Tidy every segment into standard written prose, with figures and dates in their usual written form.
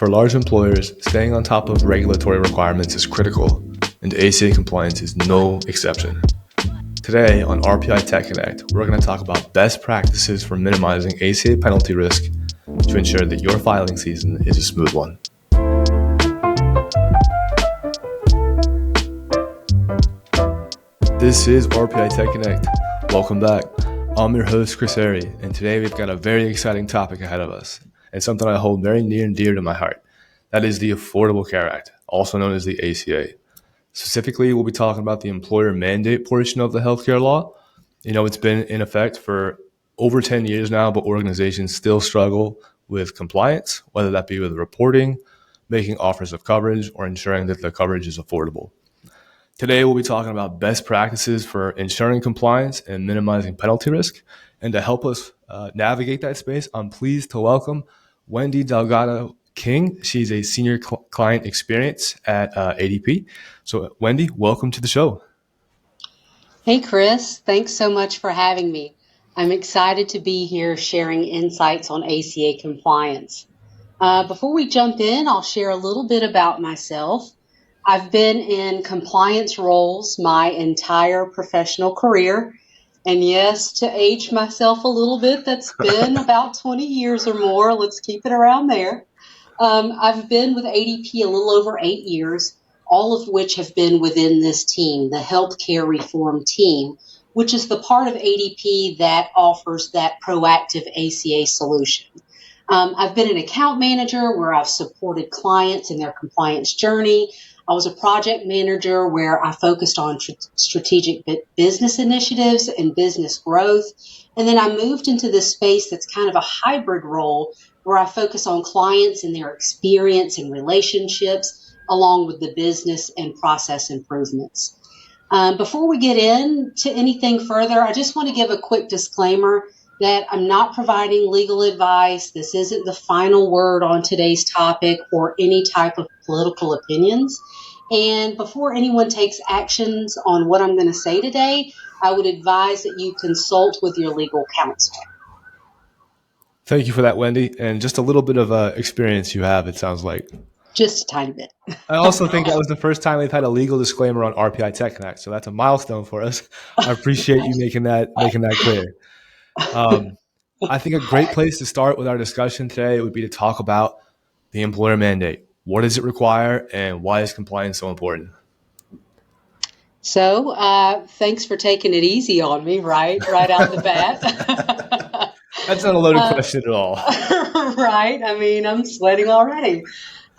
For large employers, staying on top of regulatory requirements is critical, and ACA compliance is no exception. Today on RPI Tech Connect, we're going to talk about best practices for minimizing ACA penalty risk to ensure that your filing season is a smooth one. This is RPI Tech Connect. Welcome back. I'm your host, Chris Airy, and today we've got a very exciting topic ahead of us, and something I hold very near and dear to my heart. That is the Affordable Care Act, also known as the ACA. Specifically, we'll be talking about the employer mandate portion of the healthcare law. It's been in effect for over 10 years now, but organizations still struggle with compliance, whether that be with reporting, making offers of coverage, or ensuring that the coverage is affordable. Today, we'll be talking about best practices for ensuring compliance and minimizing penalty risk. And to help us navigate that space, I'm pleased to welcome Wendy Delgado-King. She's a senior client experience at ADP. So, Wendy, welcome to the show. Hey, Chris. Thanks so much for having me. I'm excited to be here sharing insights on ACA compliance. Before we jump in, I'll share a little bit about myself. I've been in compliance roles my entire professional career. And yes, to age myself a little bit, that's been about 20 years or more. Let's keep it around there. I've been with ADP a little over 8 years, all of which have been within this team, the healthcare reform team, which is the part of ADP that offers that proactive ACA solution. I've been an account manager where I've supported clients in their compliance journey. I was a project manager where I focused on strategic business initiatives and business growth. And then I moved into this space that's kind of a hybrid role where I focus on clients and their experience and relationships, along with the business and process improvements. Before we get into anything further, I just want to give a quick disclaimer that I'm not providing legal advice. This isn't the final word on today's topic or any type of political opinions. And before anyone takes actions on what I'm going to say today, I would advise that you consult with your legal counsel. Thank you for that, Wendy. And just a little bit of experience you have, it sounds like. Just a tiny bit. I also think that was the first time we've had a legal disclaimer on RPI Tech Connect, so that's a milestone for us. I appreciate you making that clear. I think a great place to start with our discussion today would be to talk about the employer mandate. What does it require, and why is compliance so important? So, thanks for taking it easy on me, right out the bat. That's not a loaded question at all. Right. I mean, I'm sweating already.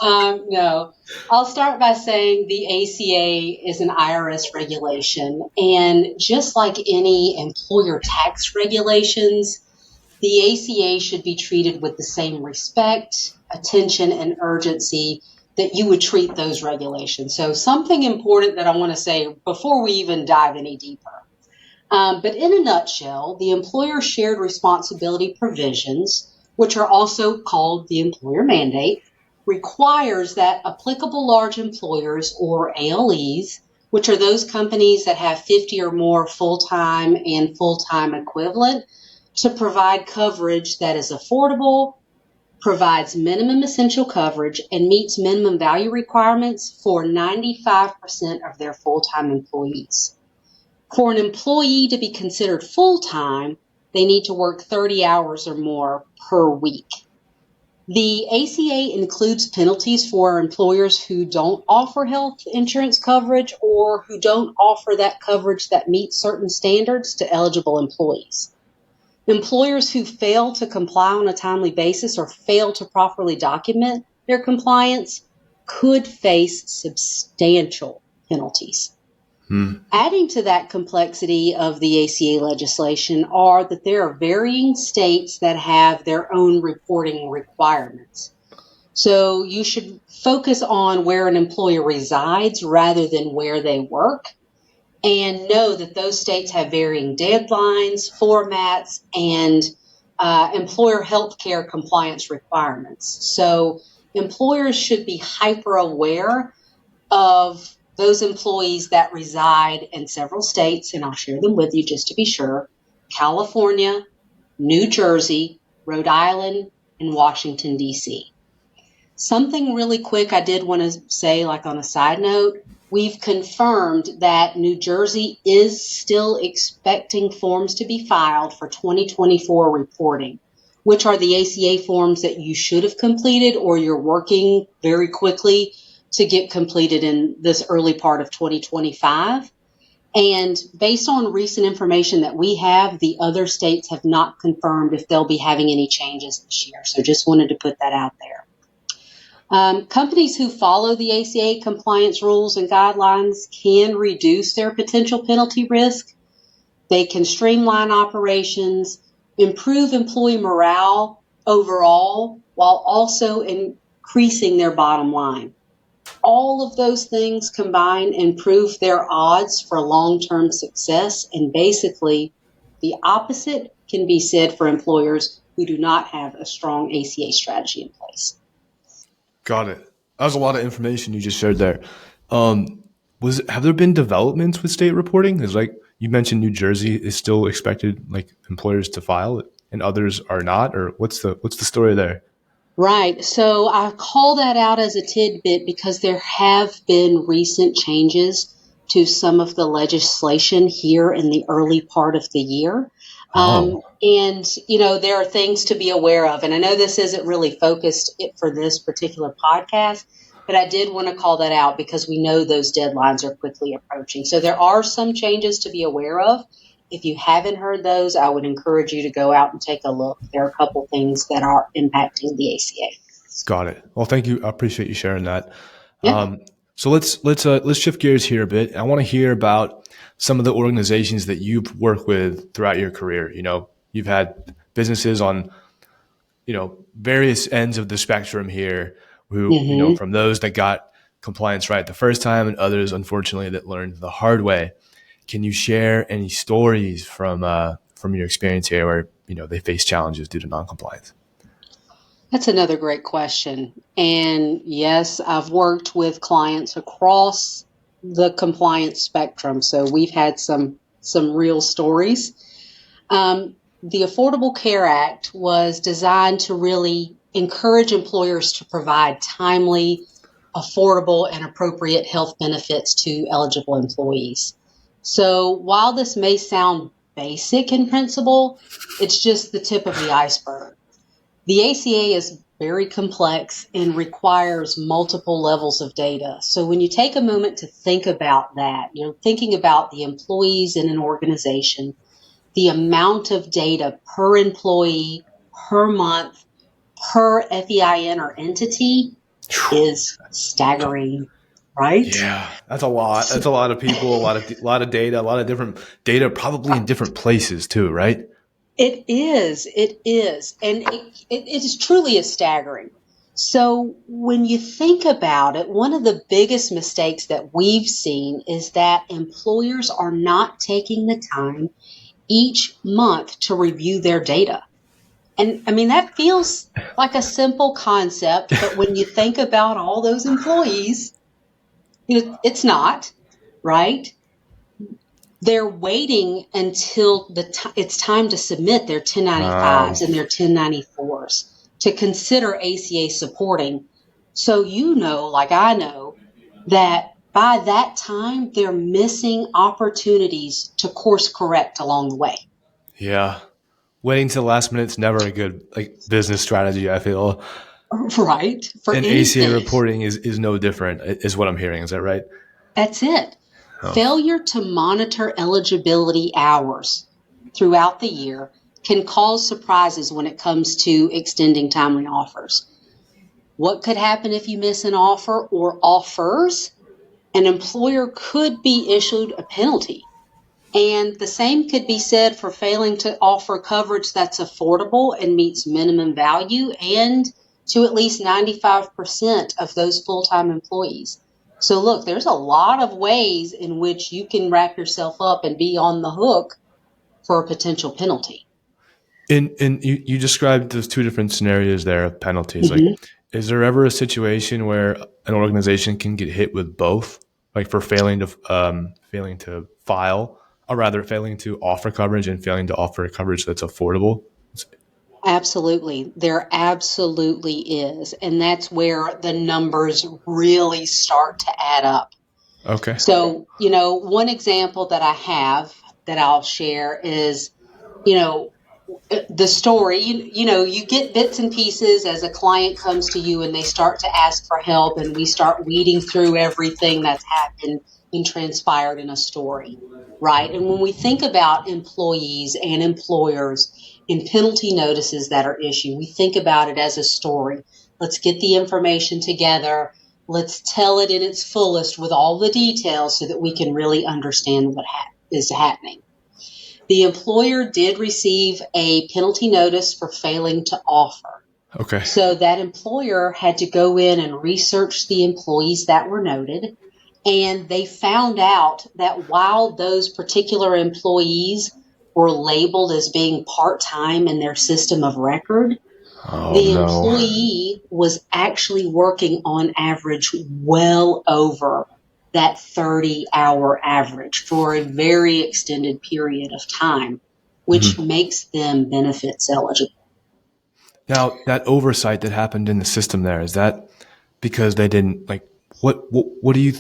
No, I'll start by saying the ACA is an IRS regulation, and just like any employer tax regulations, the ACA should be treated with the same respect, attention, and urgency that you would treat those regulations. So something important that I want to say before we even dive any deeper. But in a nutshell, the employer shared responsibility provisions, which are also called the employer mandate, requires that applicable large employers, or ALEs, which are those companies that have 50 or more full-time and full-time equivalent, to provide coverage that is affordable, provides minimum essential coverage, and meets minimum value requirements for 95% of their full-time employees. For an employee to be considered full-time, they need to work 30 hours or more per week. The ACA includes penalties for employers who don't offer health insurance coverage or who don't offer that coverage that meets certain standards to eligible employees. Employers who fail to comply on a timely basis or fail to properly document their compliance could face substantial penalties. Adding to that complexity of the ACA legislation are that there are varying states that have their own reporting requirements. So you should focus on where an employer resides rather than where they work, and know that those states have varying deadlines, formats, and employer health care compliance requirements. So employers should be hyper aware of those employees that reside in several states, and I'll share them with you just to be sure: California, New Jersey, Rhode Island, and Washington, D.C. Something really quick I did want to say, like on a side note, we've confirmed that New Jersey is still expecting forms to be filed for 2024 reporting, which are the ACA forms that you should have completed or you're working very quickly to get completed in this early part of 2025. And based on recent information that we have, the other states have not confirmed if they'll be having any changes this year. So just wanted to put that out there. Companies who follow the ACA compliance rules and guidelines can reduce their potential penalty risk. They can streamline operations, improve employee morale overall, while also increasing their bottom line. All of those things combined improve their odds for long-term success, and basically the opposite can be said for employers who do not have a strong ACA strategy in place. Got it. That was a lot of information you just shared there. Have there been developments with state reporting? Is like you mentioned, New Jersey is still expected like employers to file it, and others are not. Or what's the story there? Right. So I call that out as a tidbit because there have been recent changes to some of the legislation here in the early part of the year. And, there are things to be aware of. And I know this isn't really focused for this particular podcast, but I did want to call that out because we know those deadlines are quickly approaching. So there are some changes to be aware of. If you haven't heard those, I would encourage you to go out and take a look. There are a couple things that are impacting the ACA. Got it. Well, thank you. I appreciate you sharing that. Yeah. So let's shift gears here a bit. I want to hear about some of the organizations that you've worked with throughout your career. You've had businesses on, various ends of the spectrum here who, from those that got compliance right the first time and others, unfortunately, that learned the hard way. Can you share any stories from your experience here where, they face challenges due to noncompliance? That's another great question. And yes, I've worked with clients across the compliance spectrum. So we've had some real stories. The Affordable Care Act was designed to really encourage employers to provide timely, affordable, and appropriate health benefits to eligible employees. So while this may sound basic in principle, it's just the tip of the iceberg. The ACA is very complex and requires multiple levels of data. So when you take a moment to think about that, you're thinking about the employees in an organization, the amount of data per employee, per month, per FEIN or entity is staggering, right? Yeah, that's a lot. That's a lot of people, a lot of data, a lot of different data, probably in different places too, right? It is. And it is truly staggering. So when you think about it, one of the biggest mistakes that we've seen is that employers are not taking the time each month to review their data. And I mean, that feels like a simple concept, but when you think about all those employees, it's not, right? They're waiting until it's time to submit their 1095s and their 1094s to consider ACA supporting. So like I know, that by that time, they're missing opportunities to course correct along the way. Yeah. Waiting to the last minute is never a good business strategy, I feel. Right. And ACA reporting is no different, is what I'm hearing. Is that right? That's it. Failure to monitor eligibility hours throughout the year can cause surprises when it comes to extending timely offers. What could happen if you miss an offer or offers? An employer could be issued a penalty. And the same could be said for failing to offer coverage that's affordable and meets minimum value and to at least 95% of those full-time employees. So look, there's a lot of ways in which you can wrap yourself up and be on the hook for a potential penalty. And you described those two different scenarios there of penalties. Is there ever a situation where an organization can get hit with both, like for failing to file, or rather failing to offer coverage and failing to offer coverage that's affordable? Absolutely. There absolutely is. And that's where the numbers really start to add up. Okay. So, one example that I have that I'll share is, you know, the story, you get bits and pieces as a client comes to you and they start to ask for help, and we start weeding through everything that's happened and transpired in a story, right? And when we think about employees and employers and penalty notices that are issued, we think about it as a story. Let's get the information together. Let's tell it in its fullest with all the details so that we can really understand what is happening. The employer did receive a penalty notice for failing to offer. Okay. So that employer had to go in and research the employees that were noted. And they found out that while those particular employees were labeled as being part-time in their system of record, Oh the no. employee was actually working on average well over that 30-hour average for a very extended period of time, which makes them benefits eligible. Now that oversight that happened in the system there, is that because they didn't like what do you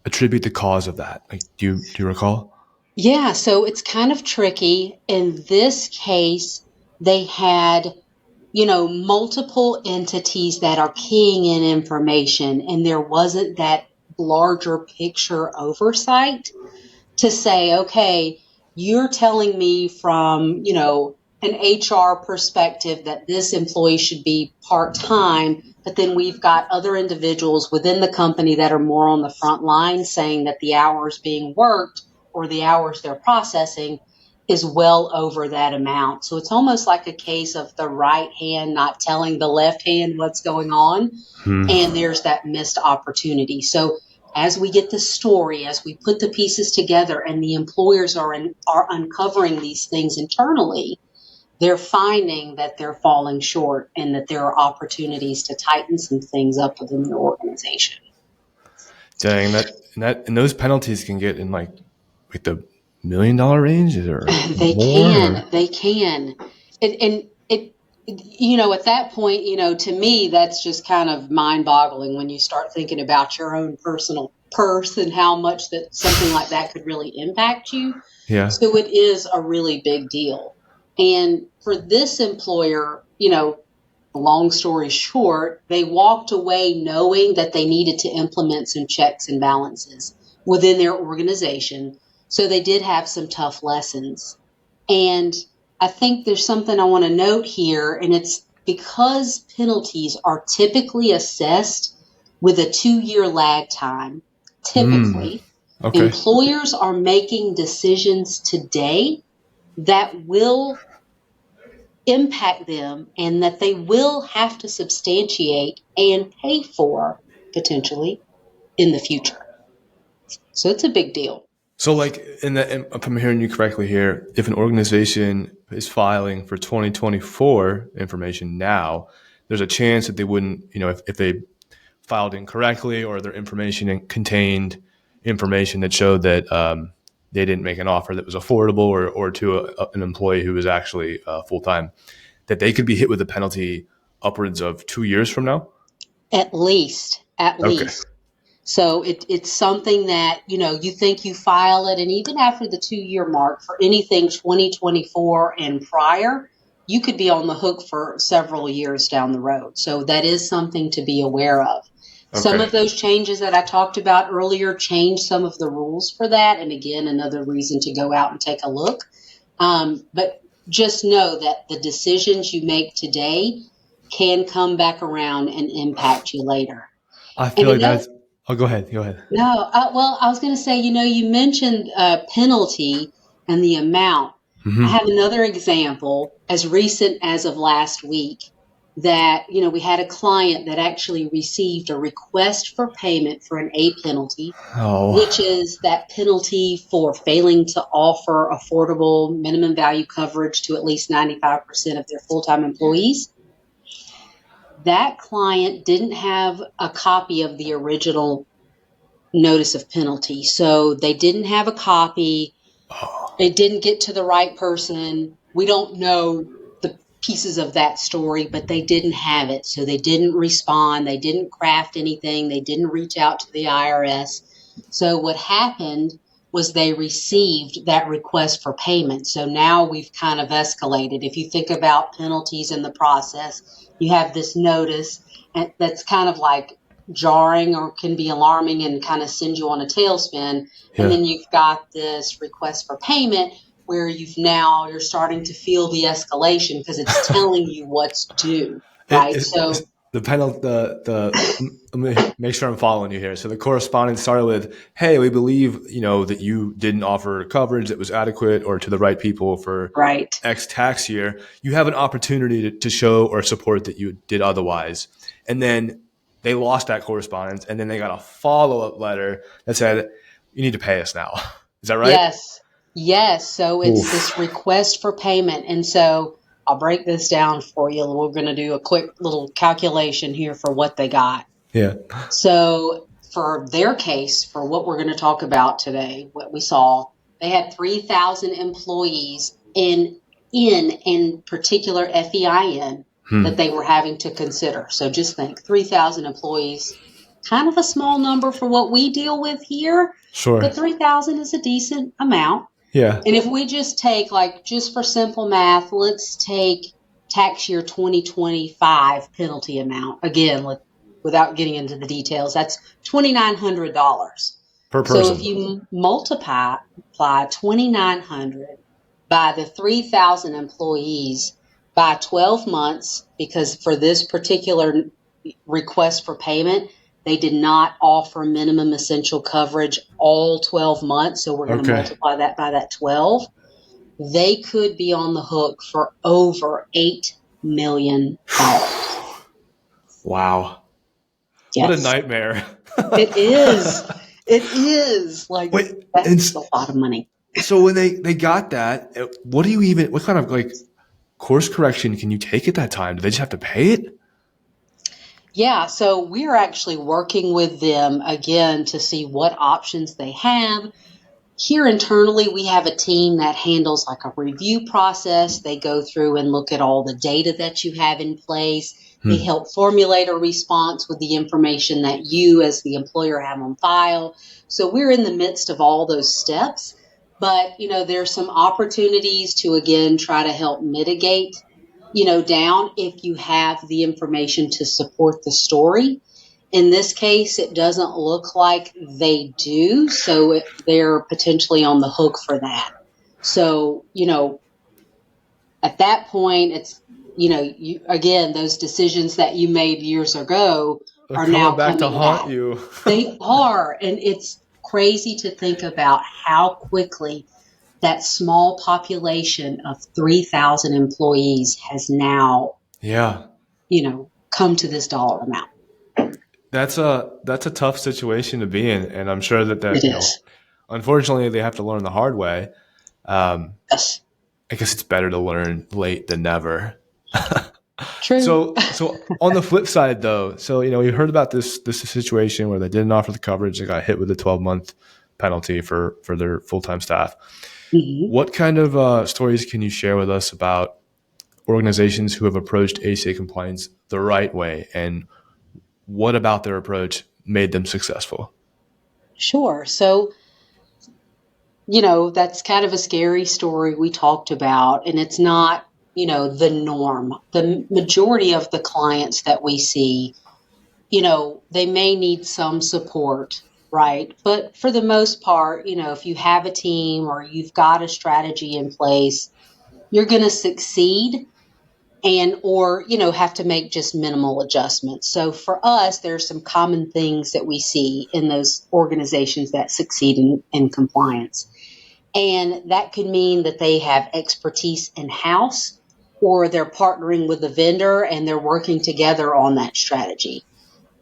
attribute the cause of that? Like do you recall? Yeah, so it's kind of tricky. In this case, they had multiple entities that are keying in information, and there wasn't that larger picture oversight to say, okay, you're telling me from, an HR perspective that this employee should be part-time, but then we've got other individuals within the company that are more on the front line saying that the hours being worked or the hours they're processing is well over that amount. So it's almost like a case of the right hand not telling the left hand what's going on, and there's that missed opportunity. So as we get the story, as we put the pieces together, and the employers are uncovering these things internally, they're finding that they're falling short and that there are opportunities to tighten some things up within the organization. Dang, and those penalties can get in like the $1 million range, is there They more? Or? can, they can. And it, at that point, to me, that's just kind of mind boggling when you start thinking about your own personal purse and how much that something like that could really impact you. Yeah. So it is a really big deal. And for this employer, long story short, they walked away knowing that they needed to implement some checks and balances within their organization. So they did have some tough lessons. And I think there's something I want to note here, and it's because penalties are typically assessed with a 2-year lag time. Typically, Okay. employers are making decisions today that will impact them and that they will have to substantiate and pay for potentially in the future. So it's a big deal. So, like, if I'm hearing you correctly here, if an organization is filing for 2024 information now, there's a chance that they wouldn't, if they filed incorrectly or their information contained information that showed that they didn't make an offer that was affordable or to an employee who was actually full time, that they could be hit with a penalty upwards of 2 years from now. At least, at Okay. least. So it's something that, you think you file it, and even after the 2-year mark for anything 2024 and prior, you could be on the hook for several years down the road. So that is something to be aware of. Some Okay. of those changes that I talked about earlier change some of the rules for that. And again, another reason to go out and take a look. But just know that the decisions you make today can come back around and impact you later. I And feel like another, that's. Oh, go ahead. Go ahead. no, well, I was going to say, you mentioned penalty and the amount. I have another example as recent as of last week that, we had a client that actually received a request for payment for an A penalty, which Oh. is that penalty for failing to offer affordable minimum value coverage to at least 95% of their full-time employees. That client didn't have a copy of the original notice of penalty. So they didn't have a copy. Oh. It didn't get to the right person. We don't know pieces of that story, but they didn't have it. So they didn't respond. They didn't craft anything. They didn't reach out to the IRS. So what happened was they received that request for payment. So now we've kind of escalated. If you think about penalties in the process, you have this notice that's kind of like jarring or can be alarming and kind of send you on a tailspin. Yeah. And then you've got this request for payment where you're starting to feel the escalation because it's telling you what's due, right? So the penalty, let me make sure I'm following you here. So the correspondence started with, "Hey, we believe that you didn't offer coverage that was adequate or to the right people for right. X tax year. You have an opportunity to show or support that you did otherwise." And then they lost that correspondence, and then they got a follow-up letter that said, "You need to pay us now." Is that right? Yes. So it's this request for payment. And so I'll break this down for you. We're going to do a quick little calculation here for what they got. Yeah. So for their case, for what we're going to talk about today, what we saw, they had 3,000 employees in particular FEIN that they were having to consider. So just think 3,000 employees, kind of a small number for what we deal with here. Sure. But 3,000 is a decent amount. Yeah. And if we just take, just for simple math, let's take tax year 2025 penalty amount. Again, without getting into the details, that's $2,900 per person. So if you multiply $2,900 by the 3,000 employees by 12 months, because for this particular request for payment, they did not offer minimum essential coverage all 12 months. So we're going to multiply that by that 12. They could be on the hook for over $8 million. Wow. Yes. What a nightmare. It is. It is. That's a lot of money. So when they got that, what kind of course correction can you take at that time? Do they just have to pay it? Yeah, so we're actually working with them again to see what options they have. Here internally, we have a team that handles a review process. They go through and look at all the data that you have in place. They help formulate a response with the information that you as the employer have on file. So we're in the midst of all those steps. But, there's some opportunities to, again, try to help mitigate down if you have the information to support the story. In this case, it doesn't look like they do, so they're potentially on the hook for that. So, at that point, it's, those decisions that you made years ago are now back to haunt you. They are, and it's crazy to think about how quickly that small population of 3,000 employees has now, come to this dollar amount. That's a tough situation to be in, and I'm sure that unfortunately they have to learn the hard way. Yes. I guess it's better to learn late than never. True. So on the flip side, though, we heard about this situation where they didn't offer the coverage. They got hit with a 12-month penalty for their full-time staff. Mm-hmm. What kind of stories can you share with us about organizations who have approached ACA compliance the right way, and what about their approach made them successful? Sure. So, that's kind of a scary story we talked about, and it's not, the norm. The majority of the clients that we see, they may need some support, right? But for the most part, if you have a team or you've got a strategy in place, you're going to succeed or have to make just minimal adjustments. So for us, there's some common things that we see in those organizations that succeed in compliance. And that could mean that they have expertise in-house, or they're partnering with the vendor and they're working together on that strategy.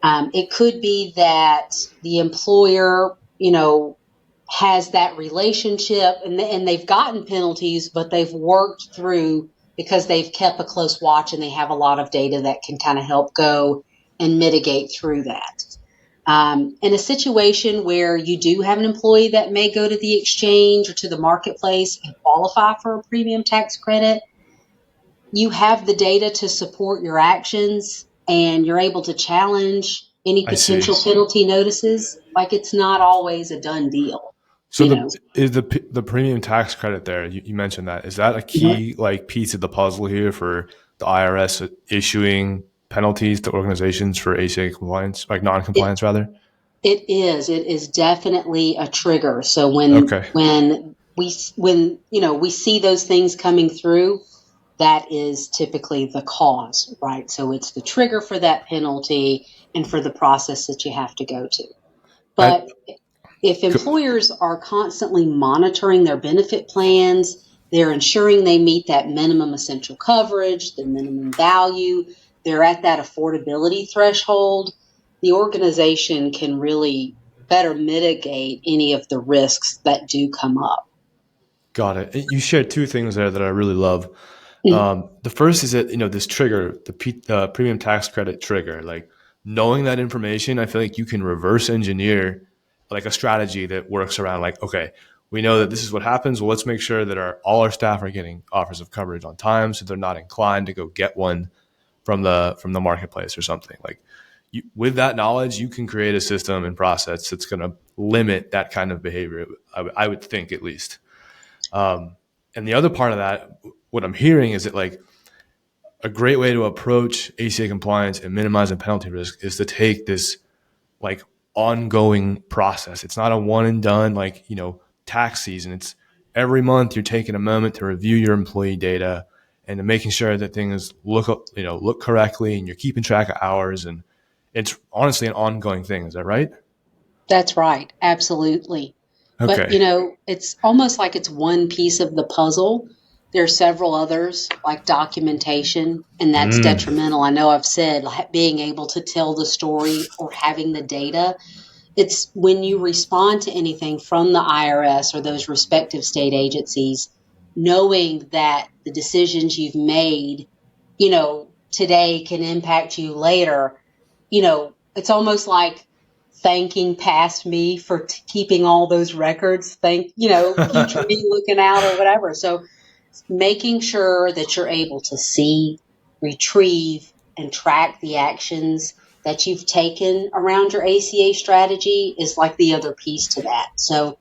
It could be that the employer, has that relationship and they've gotten penalties, but they've worked through because they've kept a close watch and they have a lot of data that can kind of help go and mitigate through that. In a situation where you do have an employee that may go to the exchange or to the marketplace and qualify for a premium tax credit, you have the data to support your actions and you're able to challenge any I see. potential penalty notices, like it's not always a done deal, So you know. the premium tax credit there, you mentioned that. Is that a key like piece of the puzzle here for the IRS issuing penalties to organizations for ACA compliance, like It, non-compliance rather? it is. It is definitely a trigger. So Okay. when we see those things coming through, that is typically the cause, right? So it's the trigger for that penalty and for the process that you have to go to. I, But if employers are constantly monitoring their benefit plans, they're ensuring they meet that minimum essential coverage, the minimum value, they're at that affordability threshold, the organization can really better mitigate any of the risks that do come up. Got it. You shared two things there that I really love. Mm. The first is that this trigger, the premium tax credit trigger, like knowing that information, I feel like you can reverse engineer like a strategy that works around like, okay, we know that this is what happens. Well, let's make sure that all our staff are getting offers of coverage on time, so they're not inclined to go get one from the marketplace or something. Like with that knowledge, you can create a system and process that's going to limit that kind of behavior. I would think at least. And the other part of that, what I'm hearing is that like a great way to approach ACA compliance and minimizing penalty risk is to take this like ongoing process. It's not a one and done like, tax season. It's every month you're taking a moment to review your employee data and to making sure that things look correctly and you're keeping track of hours, and it's honestly an ongoing thing. Is that right? That's right. Absolutely. But, Okay. it's almost like it's one piece of the puzzle. There are several others, like documentation, and that's Mm. detrimental. I know I've said being able to tell the story or having the data. It's when you respond to anything from the IRS or those respective state agencies, knowing that the decisions you've made, today can impact you later. It's almost like thanking past me for keeping all those records. Thank, future me looking out or whatever. So making sure that you're able to see, retrieve, and track the actions that you've taken around your ACA strategy is like the other piece to that. So,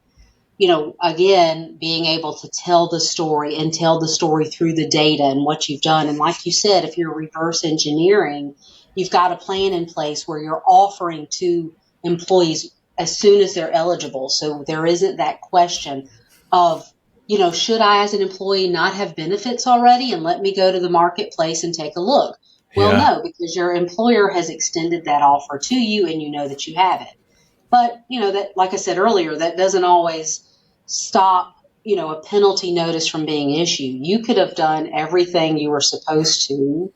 again, being able to tell the story and tell the story through the data and what you've done. And like you said, if you're reverse engineering, you've got a plan in place where you're offering to employees as soon as they're eligible. So there isn't that question of, should I as an employee not have benefits already and let me go to the marketplace and take a look? Well, Yeah. no, because your employer has extended that offer to you and you know that you have it. But, that, like I said earlier, that doesn't always stop, a penalty notice from being issued. You could have done everything you were supposed to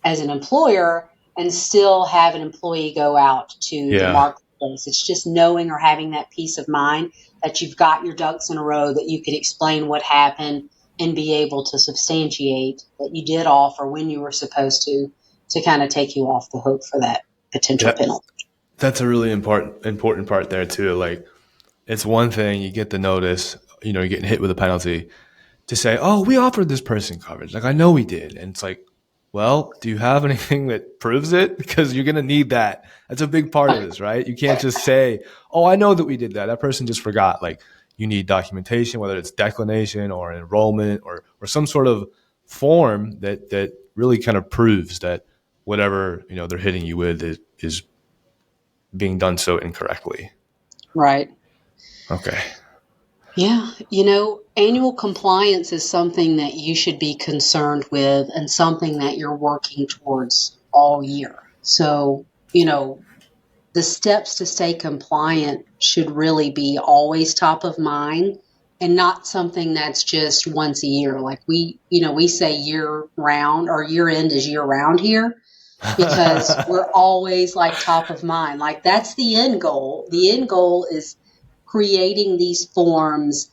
as an employer and still have an employee go out to the Yeah. marketplace. It's just knowing or having that peace of mind that you've got your ducks in a row, that you could explain what happened and be able to substantiate that you did offer when you were supposed to kind of take you off the hook for that potential Yeah. penalty. That's a really important part there too. Like it's one thing you get the notice, you're getting hit with a penalty to say, "Oh, we offered this person coverage." Like I know we did. And it's like, "Well, do you have anything that proves it?" Because you're going to need that. That's a big part of this, right? You can't just say, "Oh, I know that we did that. That person just forgot." Like you need documentation, whether it's declination or enrollment or some sort of form that really kind of proves that whatever, they're hitting you with is being done so incorrectly. Right. Okay. Yeah, annual compliance is something that you should be concerned with and something that you're working towards all year. So, the steps to stay compliant should really be always top of mind and not something that's just once a year. Like we say year round, or year end is year round here, because we're always like top of mind. Like that's the end goal. The end goal is creating these forms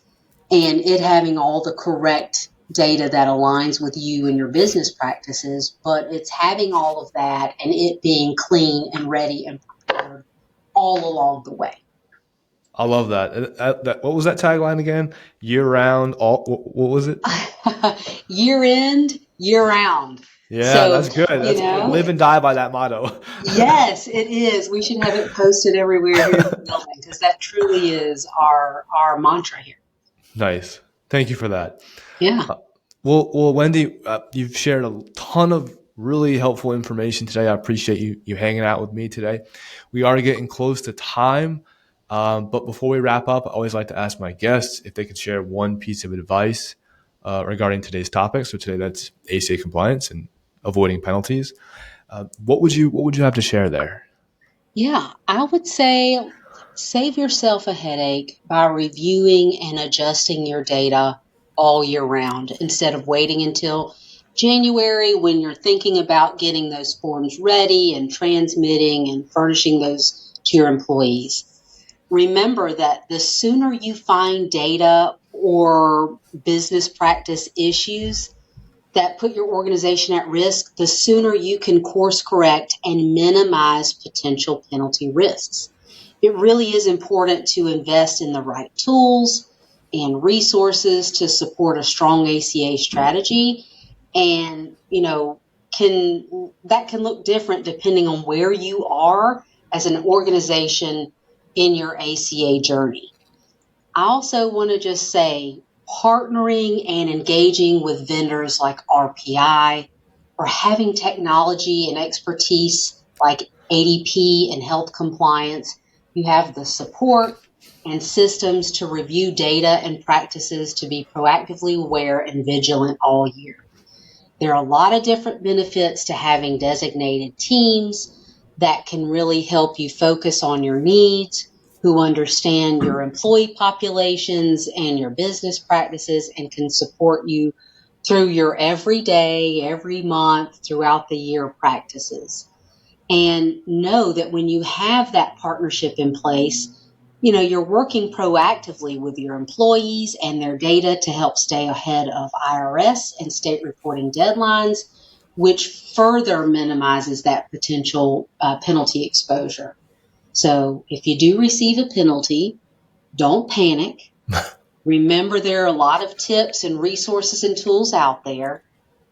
and it having all the correct data that aligns with you and your business practices, but it's having all of that and it being clean and ready and prepared all along the way. I love that. What was that tagline again? Year round, all. What was it? Year end, year round. Yeah, So, that's good. you That's know, live and die by that motto. yes, it is. We should have it posted everywhere here in the building because that truly is our mantra here. Nice. Thank you for that. Yeah. Well, Wendy, you've shared a ton of really helpful information today. I appreciate you hanging out with me today. We are getting close to time, but before we wrap up, I always like to ask my guests if they could share one piece of advice regarding today's topic. So today, that's ACA compliance and avoiding penalties. What would you have to share there? Yeah, I would say save yourself a headache by reviewing and adjusting your data all year round instead of waiting until January when you're thinking about getting those forms ready and transmitting and furnishing those to your employees. Remember that the sooner you find data or business practice issues that put your organization at risk, the sooner you can course correct and minimize potential penalty risks. It really is important to invest in the right tools and resources to support a strong ACA strategy. And, can look different depending on where you are as an organization in your ACA journey. I also want to just say partnering and engaging with vendors like RPI or having technology and expertise like ADP and health compliance. You have the support and systems to review data and practices to be proactively aware and vigilant all year. There are a lot of different benefits to having designated teams that can really help you focus on your needs, who understand your employee populations and your business practices and can support you through your every day, every month, throughout the year practices. And know that when you have that partnership in place, you're working proactively with your employees and their data to help stay ahead of IRS and state reporting deadlines, which further minimizes that potential penalty exposure. So if you do receive a penalty, don't panic. Remember, there are a lot of tips and resources and tools out there,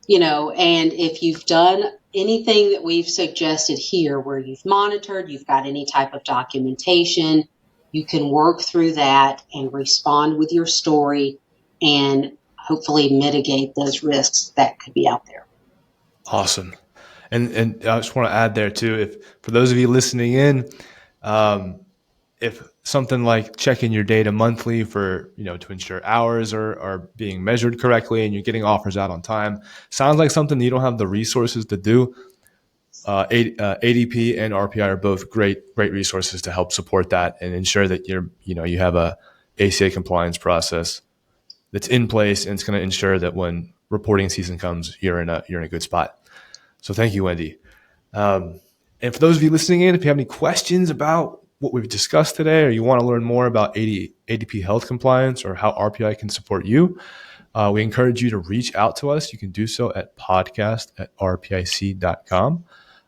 and if you've done anything that we've suggested here, where you've monitored, you've got any type of documentation, you can work through that and respond with your story and hopefully mitigate those risks that could be out there. Awesome. And I just want to add there too, if for those of you listening in, if something like checking your data monthly for, to ensure hours are being measured correctly and you're getting offers out on time, sounds like something you don't have the resources to do. ADP and RPI are both great resources to help support that and ensure that you have a ACA compliance process that's in place, and it's going to ensure that when reporting season comes, you're in a good spot. So thank you, Wendy. And for those of you listening in, if you have any questions about what we've discussed today, or you want to learn more about ADP health compliance or how RPI can support you, we encourage you to reach out to us. You can do so at podcast@rpic.com.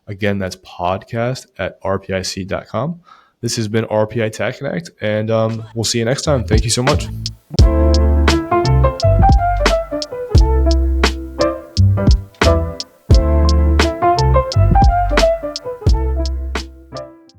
Again, that's podcast@rpic.com. This has been RPI Tech Connect, and we'll see you next time. Thank you so much.